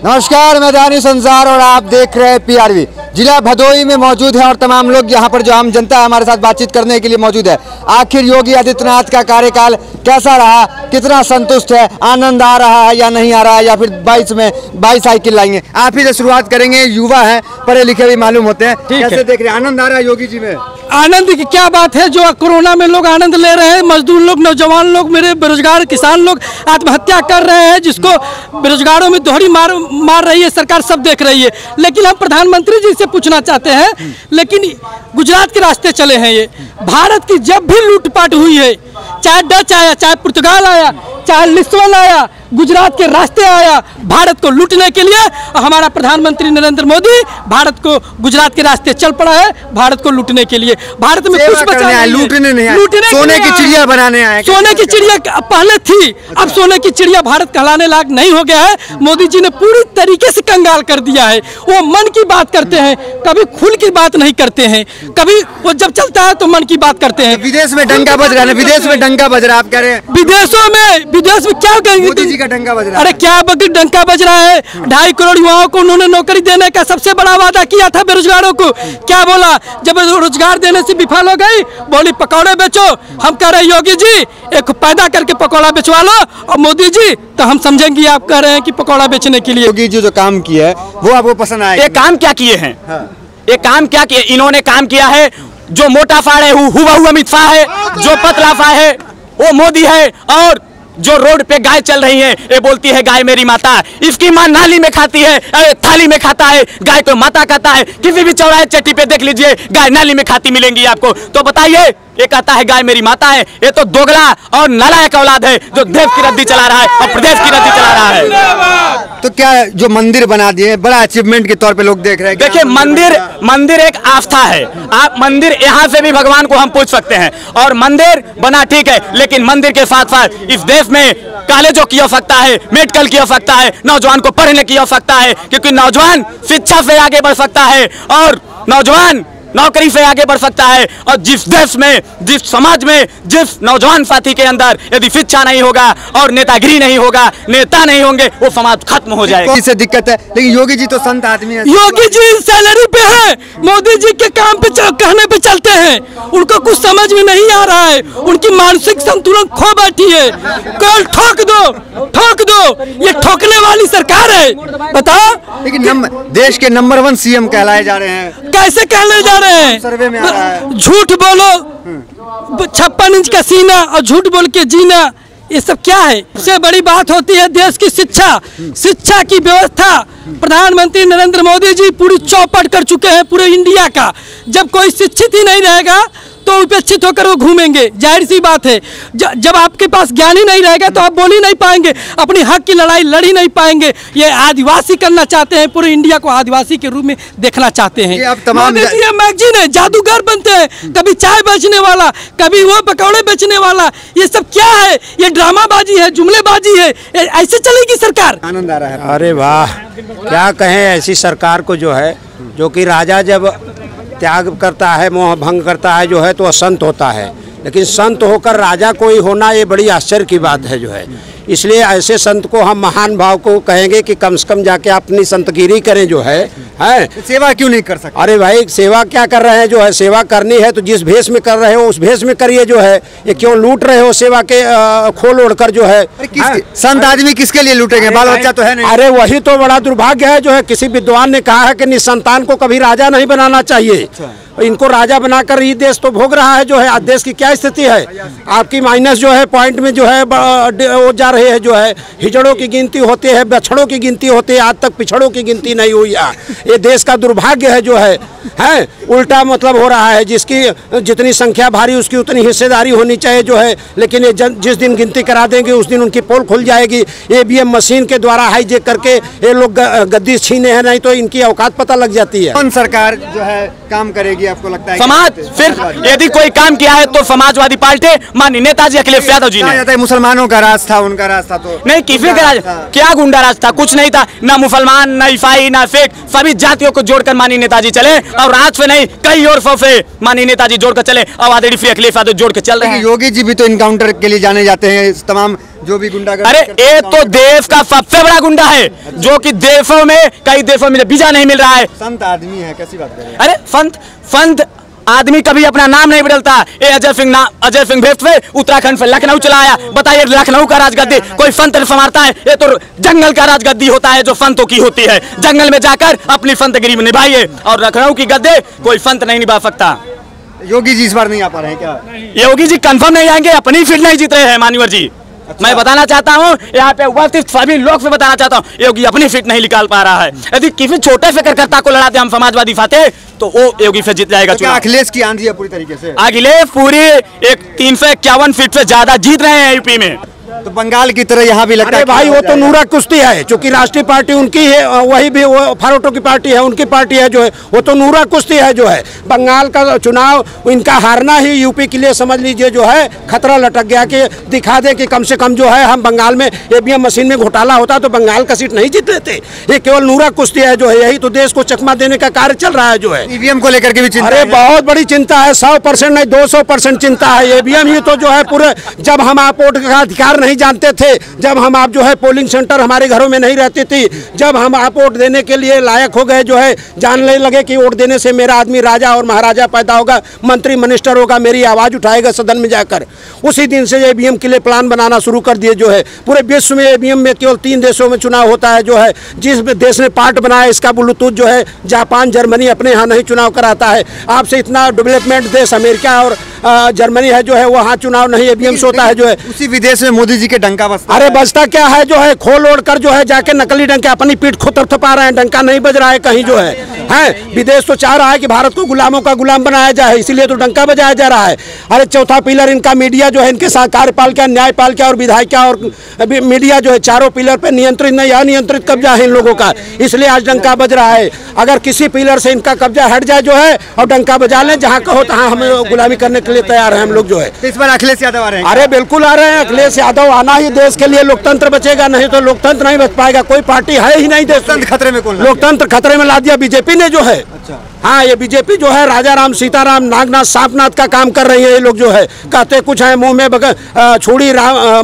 नमस्कार, मैं दानी संसार और आप देख रहे हैं पीआरवी। जिला भदोही में मौजूद है और तमाम लोग यहाँ पर जो आम जनता है हमारे साथ बातचीत करने के लिए मौजूद है। आखिर योगी आदित्यनाथ का कार्यकाल कैसा रहा, कितना संतुष्ट है, आनंद आ रहा है या नहीं आ रहा है, या फिर 22 में 22 साइकिल लाएंगे। आप ही से शुरुआत करेंगे, युवा है, पढ़े लिखे भी मालूम होते हैं, कैसे देख रहे हैं? आनंद आ रहा है योगी जी में? आनंद की क्या बात है, जो कोरोना में लोग आनंद ले रहे हैं, मजदूर लोग, नौजवान लोग, मेरे बेरोजगार किसान लोग आत्महत्या कर रहे हैं, जिसको बेरोजगारों में दोहरी मार रही है सरकार, सब देख रही है। लेकिन हम प्रधानमंत्री जी से पूछना चाहते हैं, लेकिन गुजरात के रास्ते चले हैं ये। भारत की जब भी लूटपाट हुई है, चाहे डच आया, चाहे पुर्तगाल आया, चाहे लिस्बन आया, गुजरात के रास्ते आया भारत को लूटने के लिए। हमारा प्रधानमंत्री नरेंद्र मोदी भारत को गुजरात के रास्ते चल पड़ा है भारत को लूटने के लिए। भारत में कुछ बचा नहीं, लूटने नहीं आए, सोने की चिड़िया बनाने आए। सोने की चिड़िया पहले थी, अब सोने की चिड़िया भारत कहलाने लायक नहीं हो गया है। मोदी जी ने पूरी तरीके से कंगाल कर दिया है। वो मन की बात करते हैं, कभी खुल की बात नहीं करते हैं, कभी वो जब चलता है तो मन की बात करते हैं। विदेश में डंका बज रहा है, विदेश में डंका बज रहा है, आप कह रहे हैं विदेश में क्या कहेंगे? मोदी जी का डंका बज रहा है। अरे क्या डंका बज रहा है? 2.5 करोड़ युवाओं को उन्होंने नौकरी देने का सबसे बड़ा वादा किया था बेरोजगारों को। क्या बोला? जब रोजगार देने से विफल हो गई, बोली पकौड़े बेचो। हम कह रहे हैं योगी जी एक पैदा करके पकौड़ा बेचवा लो, और मोदी जी तो हम समझेंगे आप कह रहे हैं कि पकौड़ा बेचने के लिए। योगी जी जो काम किया है वो आपको पसंद आया? ये काम क्या किए हैं? ये काम क्या किए? इन्होंने काम किया है, जो मोटा फाड़ है हुआ अमित शाह है, जो पतला फाड़ है वो मोदी है, और जो रोड पे गाय चल रही है ये बोलती है गाय मेरी माता। इसकी मां नाली में खाती है, अरे थाली में खाता है, गाय को माता कहता है। किसी भी चौराहे चट्टी पे देख लीजिए गाय नाली में खाती मिलेंगी आपको। तो बताइए, ये कहता है गाय मेरी माता है। ये तो दोगला और नालायक औलाद है जो देश की रद्दी चला रहा है और प्रदेश की रद्दी चला रहा है। तो क्या जो मंदिर बना दिए बड़ा अचीवमेंट के तौर पे लोग देख रहे हैं? देखिए, मंदिर एक आस्था है। आप मंदिर यहाँ से भी भगवान को हम पूछ सकते हैं, और मंदिर बना ठीक है, लेकिन मंदिर के साथ साथ इस देश में कॉलेजों की आवश्यकता है, मेडिकल की आवश्यकता है, नौजवान को पढ़ने की आवश्यकता है, क्योंकि नौजवान शिक्षा से आगे बढ़ सकता है और नौजवान नौकरी से आगे बढ़ सकता है। और जिस देश में, जिस समाज में, जिस नौजवान साथी के अंदर यदि शिक्षा नहीं होगा और नेतागिरी नहीं होगा, नेता नहीं होंगे, वो समाज खत्म हो जाएगा। इससे दिक्कत है, लेकिन योगी जी तो संत आदमी है। योगी जी सैलरी पे है, मोदी जी के काम पे कहने पे चलते हैं। उनको कुछ समझ में नहीं आ रहा है, उनकी मानसिक संतुलन खो बैठी है। कल ठोक दो, ये ठोकने वाली सरकार है। बताओ, लेकिन देश के नंबर 1 सीएम कहलाए जा रहे हैं। कैसे कहने जा रहे हैं? सर्वे में आ रहा है। झूठ बोलो, 56 इंच का सीना और झूठ बोल के जीना, ये सब क्या है? सबसे बड़ी बात होती है देश की शिक्षा की व्यवस्था। प्रधानमंत्री नरेंद्र मोदी जी पूरी चौपट कर चुके हैं पूरे इंडिया का। जब कोई शिक्षित ही नहीं रहेगा तो उपेक्षित होकर वो घूमेंगे, जाहिर सी बात है। जब आपके पास ज्ञान ही नहीं रहेगा तो आप बोल ही नहीं पाएंगे, अपनी हक की लड़ाई लड़ ही नहीं पाएंगे। ये आदिवासी करना चाहते हैं, पूरे इंडिया को आदिवासी के रूप में देखना चाहते हैं। ये मैगजीन है, जादूगर बनते हैं, कभी चाय बेचने वाला, कभी वो पकौड़े बेचने वाला। ये सब क्या है? ये ड्रामाबाजी है, जुमलेबाजी है। ऐसे चलेगी सरकार? आनंद आ रहा है। अरे वाह, क्या कहें ऐसी सरकार को, जो है जो कि राजा जब त्याग करता है, मोह भंग करता है जो है, तो संत होता है। लेकिन संत होकर राजा कोई होना ये बड़ी आश्चर्य की बात है जो है। इसलिए ऐसे संत को हम महान भाव को कहेंगे कि कम से कम जाके अपनी संतगिरी करें जो है। सेवा क्यों नहीं कर सकते? अरे भाई, सेवा क्या कर रहे हैं जो है? सेवा करनी है तो जिस भेष में कर रहे हो उस भेष में करिए जो है। ये क्यों लूट रहे हो सेवा के खोल ओढ़कर जो है? संत आदमी किसके लिए लूटेंगे? बाल बच्चा तो है नहीं। अरे वही तो बड़ा दुर्भाग्य है जो है। किसी विद्वान ने कहा है कि निसंतान को कभी राजा नहीं बनाना चाहिए। इनको राजा बनाकर ही देश तो भोग रहा है जो है। आज देश की क्या स्थिति है? आपकी माइनस जो है पॉइंट में जो है वो जा रहे हैं जो है। हिजड़ों की गिनती होती है, बछड़ों की गिनती होती है, आज तक पिछड़ों की गिनती नहीं हुई है। ये देश का दुर्भाग्य है जो है। उल्टा मतलब हो रहा है, जिसकी जितनी संख्या भारी उसकी उतनी हिस्सेदारी होनी चाहिए जो है। लेकिन ये जिस दिन गिनती करा देंगे उस दिन उनकी पोल खुल जाएगी। ईवीएम मशीन के द्वारा हाईजेक करके ये लोग गद्दी छीने हैं, नहीं तो इनकी औकात पता लग जाती है। कौन सरकार जो है काम करेगी आपको लगता है? समाज, सिर्फ यदि कोई काम किया है तो समाजवादी पार्टी, माननीय नेताजी अखिलेश यादव जी ने। मुसलमानों का राज था, उनका राज था तो नहीं, किसी का राज? क्या गुंडा राज था? कुछ नहीं था। ना मुसलमान, ना ईसाई, ना सिख, सभी जातियों को जोड़कर माननीय नेताजी चले, और आज से नहीं नहीं, कई और से माननीय नेताजी जोड़कर चले, अब आदरणीय श्री अखिलेश यादव जोड़ के चल रहे हैं। योगी जी भी तो इनकाउंटर के लिए जाने जाते हैं, तमाम जो भी गुंडागर्दी। अरे ये तो देश का सबसे बड़ा गुंडा है, जो कि देशों में कई देशों में वीजा नहीं मिल रहा है। संत आदमी है, कैसी बात कर रहे हैं? अरे संत आदमी कभी अपना नाम नहीं बदलता। ये अजय सिंह भेजवे उत्तराखंड से लखनऊ चला आया, बताइए लखनऊ का राजगद्दी कोई संत संभालता है? ये तो जंगल का राजगद्दी होता है जो संतों की होती है। जंगल में जाकर अपनी संतगिरी में निभाइए, और लखनऊ की गद्दे कोई संत नहीं निभा सकता। योगी जी इस बार नहीं आ पा रहे हैं क्या? योगी जी कंफर्म नहीं आएंगे, अपनी सीट नहीं जीत रहे हैं मान्यवर जी। अच्छा। मैं बताना चाहता हूँ, यहाँ पे उपस्थित सभी लोग से बताना चाहता हूँ, योगी अपनी सीट नहीं निकाल पा रहा है। यदि किसी छोटे से कार्यकर्ता को लड़ाते हम समाजवादी साथे, तो वो योगी से जीत जाएगा। तो अखिलेश की आंधी है पूरी तरीके से? अखिलेश पूरी एक 351 सीट से ज्यादा जीत रहे हैं यूपी में। तो बंगाल की तरह यहाँ भी लगता है भाई वो तो नूरा कुश्ती है, क्योंकि राष्ट्रीय पार्टी उनकी है, वही भी वो फारोटो की पार्टी है, उनकी पार्टी है जो है, वो तो नूरा कुश्ती है जो है। बंगाल का चुनाव इनका हारना ही यूपी के लिए समझ लीजिए जो है खतरा लटक गया, कि दिखा दे कि कम से कम जो है हम बंगाल में ईवीएम मशीन में घोटाला होता तो बंगाल का सीट नहीं जीत लेते। ये केवल नूरा कुश्ती है जो है, यही तो देश को चकमा देने का कार्य चल रहा है जो है। ईवीएम को लेकर के भी चिंता? अरे बहुत बड़ी चिंता है, 100% नहीं 200% चिंता है। ईवीएम ही तो जो है पूरे, जब हम आप वोट का अधिकार नहीं जानते थे, जब हम आप जो है पोलिंग सेंटर हमारे घरों में नहीं रहती थी, जब हम आप वोट देने के लिए लायक हो गए जो है, जानने लगे कि वोट देने से मेरा आदमी राजा और महाराजा पैदा होगा, मंत्री मिनिस्टर होगा, मेरी आवाज़ उठाएगा सदन में जाकर, उसी दिन से ईवीएम के लिए प्लान बनाना शुरू कर दिए जो है। पूरे विश्व में ईवीएम में केवल 3 देशों में चुनाव होता है जो है। जिस देश ने पार्ट बनाया इसका ब्लूटूथ जो है, जापान जर्मनी, अपने यहाँ नहीं चुनाव कराता है। आपसे इतना डेवलपमेंट देश अमेरिका और जर्मनी है जो है, वहाँ चुनाव नहीं ईवीएम से होता है जो है। उसी विदेश में मोदी जी के डंका बजता है। अरे बजता क्या है जो है, खोल ओढ़ कर जो है जाके नकली डंका अपनी पीठ को थपथपा रहे हैं, डंका नहीं बज रहा है कहीं जो है। विदेश तो चाह रहा है कि भारत को गुलामों का गुलाम बनाया जाए, इसीलिए तो डंका बजाया जा रहा है। अरे चौथा पिलर इनका मीडिया जो है, इनके साथ कार्यपालिका, न्यायपालिका और विधायिका और मीडिया जो है, चारों पिलर पे नियंत्रित नहीं, अनियंत्रित कब्जा है इन लोगों का, इसलिए आज डंका बज रहा है। अगर किसी पिलर से इनका कब्जा हट जाए जो है और डंका बजा लें, जहाँ कहो तहाँ हम गुलामी करने के लिए तैयार हैं हम लोग जो है। तो इस बार अखिलेश यादव आ रहे हैं? अरे बिल्कुल आ रहे हैं, अखिलेश यादव आना ही देश के लिए, लोकतंत्र बचेगा, नहीं तो लोकतंत्र नहीं बच पाएगा। कोई पार्टी है ही नहीं देश में। खतरे में कौन? लोकतंत्र खतरे में ला दिया बीजेपी ने जो है। अच्छा। हाँ, ये बीजेपी जो है राजा राम सीताराम नागनाथ सांपनाथ का काम कर रही है। ये लोग जो है कहते कुछ है, मुंह में छुरी,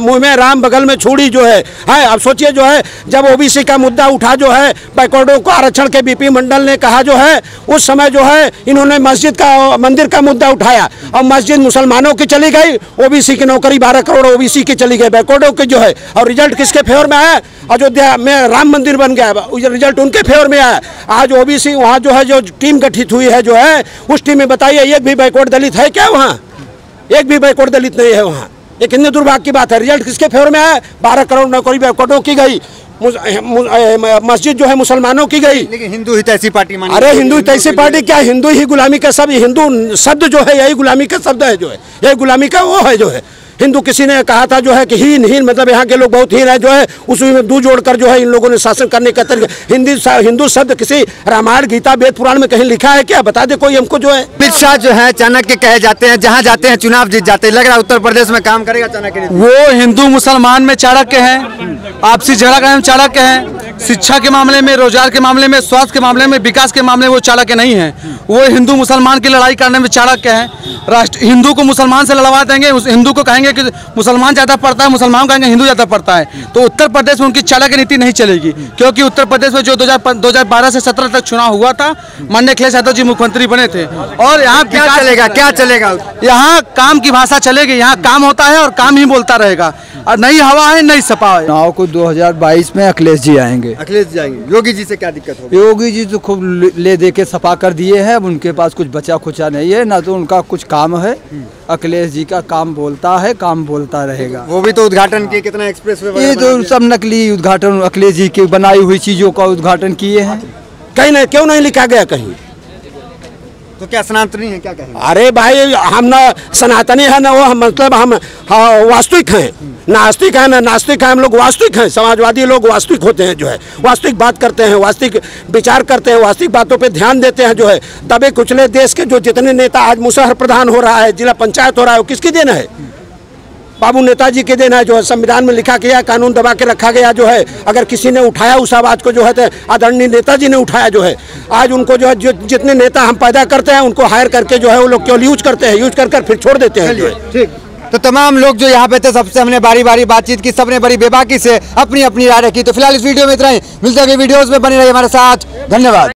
मुंह में राम बगल में छुरी जो है। अब सोचिए जो है, जब ओबीसी का मुद्दा उठा जो है, बैकवर्डों को आरक्षण के बीपी मंडल ने कहा जो है, उस समय जो है इन्होंने मंदिर का मुद्दा उठाया, और मस्जिद मुसलमानों की चली गई, ओबीसी की नौकरी 12 करोड़ ओबीसी की चली गई, बैकवर्डों की जो है। और रिजल्ट किसके फेवर में आया? अयोध्या में राम मंदिर बन गया, रिजल्ट उनके फेवर में आया। आज ओबीसी वहाँ जो है, जो टीम गठित हुई है जो है, उस टीम में बताइए एक भी बैकवर्ड दलित है क्या वहाँ? एक भी बैकवर्ड दलित नहीं है वहाँ। ये कितने दुर्भाग्य की बात है। रिजल्ट किसके फेवर में आया? 12 करोड़ नौकरी बैकवर्डों की गई, मस्जिद जो है मुसलमानों की गई। लेकिन हिंदू ही तैसी पार्टी मानी। अरे हिंदू ही तैसी पार्टी क्या? हिंदू ही गुलामी का शब्द, हिंदू शब्द जो है यही गुलामी का शब्द है जो है, यही गुलामी का वो है जो है। हिंदू किसी ने कहा था जो है कि हीन मतलब यहाँ के लोग बहुत हीन है जो है, उसी में दू जोड़कर जो है इन लोगों ने शासन करने का तरीका। हिंदू शब्द किसी रामायण गीता वेद पुराण में कहीं लिखा है क्या? बता दे कोई हमको जो है। अमित शाह जो है चाणक्य कहे जाते हैं, जहाँ जाते हैं चुनाव जीत जाते हैं। लग रहा है उत्तर प्रदेश में काम करेगा चाणक्य? वो हिंदू मुसलमान में चाणक्य हैं, आपसी झगड़ा करने में चाणक्य हैं, शिक्षा के मामले में, रोजगार के मामले में, स्वास्थ्य के मामले में, विकास के मामले में वो चाणक्य नहीं है। वो हिंदू मुसलमान की लड़ाई करने में चाणक्य हैं। हिंदू को मुसलमान से लड़वा देंगे, उस हिंदू को कहेंगे कि मुसलमान ज़्यादा पढ़ता है, मुसलमान कहेंगे हिंदू ज़्यादा पढ़ता है। तो उत्तर प्रदेश में उनकी चाणक्य नीति नहीं चलेगी, क्योंकि उत्तर प्रदेश में जो 2012 से 17 तक चुनाव हुआ था, माननीय अखिलेश यादव जी मुख्यमंत्री बने थे। और यहाँ क्या चलेगा? क्या चलेगा? यहाँ काम की भाषा चलेगी, यहाँ काम होता है और काम ही बोलता रहेगा, और नई हवा है, नई सपा है। चुनाव को 2022 में अखिलेश जी आएंगे। अखिलेश जाएंगे। योगी जी से क्या दिक्कत होगी? योगी जी तो खूब ले दे के सफा कर दिए हैं, अब उनके पास कुछ बचा खुचा नहीं है, ना तो उनका कुछ काम है। अखिलेश जी का काम बोलता है, काम बोलता रहेगा। वो भी तो उद्घाटन किए, कितना एक्सप्रेसवे, ये तो सब नकली उद्घाटन अखिलेश जी की बनाई हुई चीजों का उद्घाटन किए हैं। कहीं नहीं, क्यों नहीं लिखा गया कहीं? तो क्या सनातनी है? क्या कहेंगे? अरे भाई हम ना सनातनी है ना, वो मतलब हम वास्तविक हैं, नास्तिक है ना नास्तिक है, हम लोग वास्तविक हैं। समाजवादी लोग वास्तविक होते हैं जो है, वास्तविक बात करते हैं, वास्तविक विचार करते हैं, वास्तविक बातों पे ध्यान देते हैं जो है। दबे कुचले देश के जो जितने नेता आज मुसहर प्रधान हो रहा है, जिला पंचायत हो रहा है, वो किसकी देन है? बाबू नेताजी के देन है, जो है संविधान में लिखा गया, कानून दबा के रखा गया जो है। अगर किसी ने उठाया उस आवाज़ को जो है, तो आदरणीय नेताजी ने उठाया जो है। आज उनको जो है, जितने नेता हम पैदा करते हैं उनको हायर करके जो है वो लोग केवल यूज करते हैं, यूज कर फिर छोड़ देते हैं जो है। ठीक, तो तमाम लोग जो यहाँ पे थे सबसे हमने बारी बारी बातचीत की, सबने बड़ी बेबाकी से अपनी अपनी राय रखी। तो फिलहाल इस वीडियो में इतना ही, मिलते हैं वीडियोस में, बने रहिए हमारे साथ, धन्यवाद।